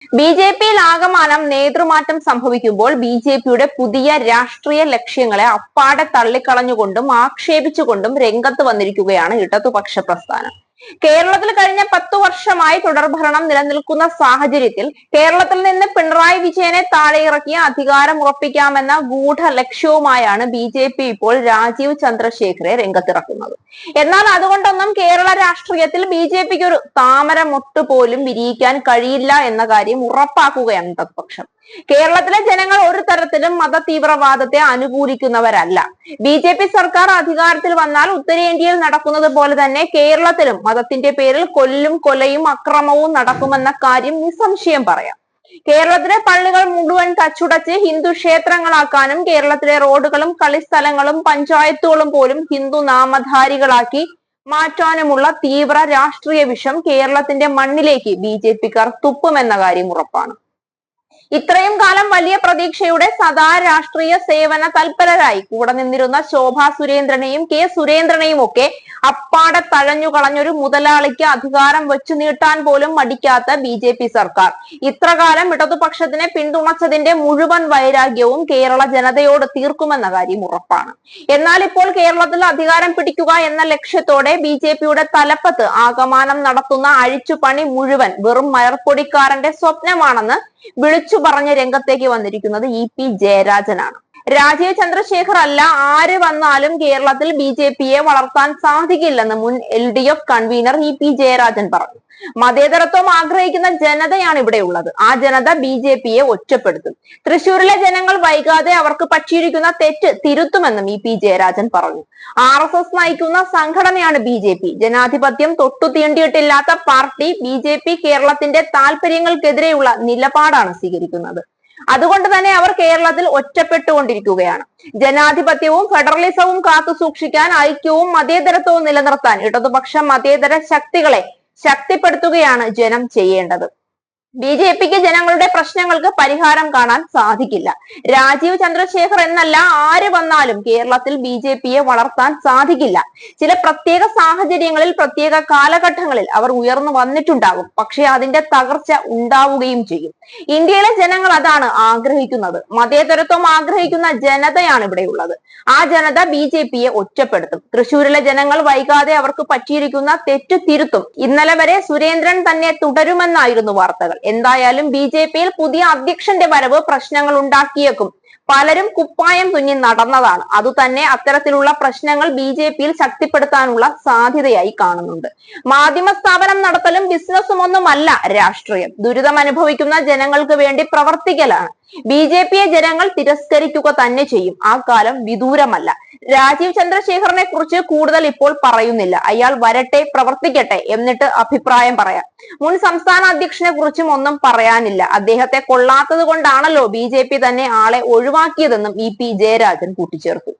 ബി.ജെ.പിയിൽ ആകമാനം നേതൃമാറ്റം സംഭവിക്കുമ്പോൾ ബി.ജെ.പിയുടെ പുതിയ രാഷ്ട്രീയ ലക്ഷ്യങ്ങളെ അപ്പാടെ തള്ളിക്കളഞ്ഞുകൊണ്ടും ആക്ഷേപിച്ചുകൊണ്ടും രംഗത്ത് വന്നിരിക്കുകയാണ് ഇടതുപക്ഷ പ്രസ്ഥാനം. കേരളത്തിൽ കഴിഞ്ഞ 10 വർഷമായി തുടർഭരണം നിലനിൽക്കുന്ന സാഹചര്യത്തിൽ കേരളത്തിൽ നിന്ന് പിണറായി വിജയനെ താഴെയിറക്കി അധികാരം ഉറപ്പിക്കാമെന്ന ഗൂഢ ലക്ഷ്യവുമായാണ് ബി.ജെ.പി ഇപ്പോൾ രാജീവ് ചന്ദ്രശേഖരെ രംഗത്തിറക്കുന്നത്. എന്നാൽ അതുകൊണ്ടൊന്നും കേരള രാഷ്ട്രീയത്തിൽ ബി.ജെ.പിക്ക് ഒരു താമര മൊട്ട് പോലും വിരിയിക്കാൻ കഴിയില്ല എന്ന കാര്യം ഉറപ്പാക്കുകയാണ് ഇടതുപക്ഷം. കേരളത്തിലെ ജനങ്ങൾ ഒരു തരത്തിലും മത തീവ്രവാദത്തെ അനുകൂലിക്കുന്നവരല്ല. ബി.ജെ.പി സർക്കാർ അധികാരത്തിൽ വന്നാൽ ഉത്തരേന്ത്യയിൽ നടക്കുന്നത് പോലെ തന്നെ കേരളത്തിലും മതത്തിന്റെ പേരിൽ കൊല്ലും കൊലയും അക്രമവും നടക്കുമെന്ന കാര്യം നിസ്സംശയം പറയാം. കേരളത്തിലെ പള്ളികൾ മുഴുവൻ തച്ചുടച്ച് ഹിന്ദു ക്ഷേത്രങ്ങളാക്കാനും കേരളത്തിലെ റോഡുകളും കളിസ്ഥലങ്ങളും പഞ്ചായത്തുകളും പോലും ഹിന്ദു നാമധാരികളാക്കി മാറ്റാനുമുള്ള തീവ്ര രാഷ്ട്രീയ വിഷം കേരളത്തിന്റെ മണ്ണിലേക്ക് ബി.ജെ.പിക്കാർ തുപ്പുമെന്ന കാര്യം ഉറപ്പാണ്. ഇത്രയും കാലം വലിയ പ്രതീക്ഷയുടെ സദാ രാഷ്ട്രീയ സേവന തൽപരരായി കൂടെ നിന്നിരുന്ന ശോഭാ സുരേന്ദ്രനെയും കെ സുരേന്ദ്രനെയും ഒക്കെ അപ്പാടെ തഴഞ്ഞു കളഞ്ഞൊരു മുതലാളിക്ക് അധികാരം വെച്ചു നീട്ടാൻ പോലും മടിക്കാത്ത ബി.ജെ.പി സർക്കാർ ഇത്രകാലം ഇടതുപക്ഷത്തിനെ പിന്തുണച്ചതിന്റെ മുഴുവൻ വൈരാഗ്യവും കേരള ജനതയോട് തീർക്കുമെന്ന കാര്യം ഉറപ്പാണ്. എന്നാൽ ഇപ്പോൾ കേരളത്തിൽ അധികാരം പിടിക്കുക എന്ന ലക്ഷ്യത്തോടെ ബി.ജെ.പിയുടെ തലപ്പത്ത് ആകമാനം നടത്തുന്ന അഴിച്ചുപണി മുഴുവൻ വെറും മലർപ്പൊടിക്കാരന്റെ സ്വപ്നമാണെന്ന് വിളിച്ചു പറഞ്ഞ് രംഗത്തേക്ക് വന്നിരിക്കുന്നത് ഇ.പി. ജയരാജനാണ്. രാജീവ് ചന്ദ്രശേഖർ അല്ല ആര് വന്നാലും കേരളത്തിൽ ബി.ജെ.പിയെ വളർത്താൻ സാധിക്കില്ലെന്ന് മുൻ LDF കൺവീനർ ഇ.പി. ജയരാജൻ പറഞ്ഞു. മതേതരത്വം ആഗ്രഹിക്കുന്ന ജനതയാണ് ഇവിടെയുള്ളത്. ആ ജനത ബി.ജെ.പിയെ ഒറ്റപ്പെടുത്തും. തൃശൂരിലെ ജനങ്ങൾ വൈകാതെ അവർക്ക് പറ്റിയിരിക്കുന്ന തെറ്റ് തിരുത്തുമെന്നും ഇ.പി. ജയരാജൻ പറഞ്ഞു. RSS നയിക്കുന്ന സംഘടനയാണ് ബി.ജെ.പി. ജനാധിപത്യം തൊട്ടു തീണ്ടിയിട്ടില്ലാത്ത പാർട്ടി ബി.ജെ.പി കേരളത്തിന്റെ താല്പര്യങ്ങൾക്കെതിരെയുള്ള നിലപാടാണ് സ്വീകരിക്കുന്നത്. അതുകൊണ്ട് തന്നെ അവർ കേരളത്തിൽ ഒറ്റപ്പെട്ടുകൊണ്ടിരിക്കുകയാണ്. ജനാധിപത്യവും ഫെഡറലിസവും കാത്തു സൂക്ഷിക്കാൻ ഐക്യവും മതേതരത്വവും നിലനിർത്താൻ ഇടതുപക്ഷ മതേതര ശക്തികളെ ശക്തിപ്പെടുത്തുകയാണ് ജനം ചെയ്യേണ്ടത്. ബി.ജെ.പിക്ക് ജനങ്ങളുടെ പ്രശ്നങ്ങൾക്ക് പരിഹാരം കാണാൻ സാധിക്കില്ല. രാജീവ് ചന്ദ്രശേഖർ എന്നല്ല ആര് വന്നാലും കേരളത്തിൽ ബി.ജെ.പിയെ വളർത്താൻ സാധിക്കില്ല. ചില പ്രത്യേക സാഹചര്യങ്ങളിൽ പ്രത്യേക കാലഘട്ടങ്ങളിൽ അവർ ഉയർന്നു വന്നിട്ടുണ്ടാകും. പക്ഷെ അതിന്റെ തകർച്ച ഉണ്ടാവുകയും ചെയ്യും. ഇന്ത്യയിലെ ജനങ്ങൾ അതാണ് ആഗ്രഹിക്കുന്നത്. മതേതരത്വം ആഗ്രഹിക്കുന്ന ജനതയാണ് ഇവിടെയുള്ളത്. ആ ജനത ബി.ജെ.പിയെ ഒറ്റപ്പെടുത്തും. തൃശൂരിലെ ജനങ്ങൾ വൈകാതെ അവർക്ക് പറ്റിയിരിക്കുന്ന തെറ്റ് തിരുത്തും. ഇന്നലെ വരെ സുരേന്ദ്രൻ തന്നെ തുടരുമെന്നായിരുന്നു വാർത്തകൾ. എന്തായാലും ബി.ജെ.പിയിൽ പുതിയ അധ്യക്ഷന്റെ വരവ് പ്രശ്നങ്ങൾ ഉണ്ടാക്കിയേക്കും. പലരും കുപ്പായം തുന്നി നടന്നതാണ്. അതുതന്നെ അത്തരത്തിലുള്ള പ്രശ്നങ്ങൾ ബി.ജെ.പിയിൽ ശക്തിപ്പെടുത്താനുള്ള സാധ്യതയായി കാണുന്നുണ്ട്. മാധ്യമ സ്ഥാപനം നടത്തലും ബിസിനസ്സും ഒന്നുമല്ല രാഷ്ട്രീയം. ദുരിതം അനുഭവിക്കുന്ന ജനങ്ങൾക്ക് വേണ്ടി പ്രവർത്തിക്കലാണ്. ബി.ജെ.പിയെ ജനങ്ങൾ തിരസ്കരിക്കുക തന്നെ ചെയ്യും. ആ കാലം വിദൂരമല്ല. രാജീവ് ചന്ദ്രശേഖറിനെ കുറിച്ച് കൂടുതൽ ഇപ്പോൾ പറയുന്നില്ല. അയാൾ വരട്ടെ, പ്രവർത്തിക്കട്ടെ, എന്നിട്ട് അഭിപ്രായം പറയാം. മുൻ സംസ്ഥാന അധ്യക്ഷനെ കുറിച്ചും ഒന്നും പറയാനില്ല. അദ്ദേഹത്തെ കൊള്ളാത്തത് കൊണ്ടാണല്ലോ ബി.ജെ.പി തന്നെ ആളെ ഒഴിവാക്കിയതെന്നും ഇ.പി. ജയരാജൻ കൂട്ടിച്ചേർത്തു.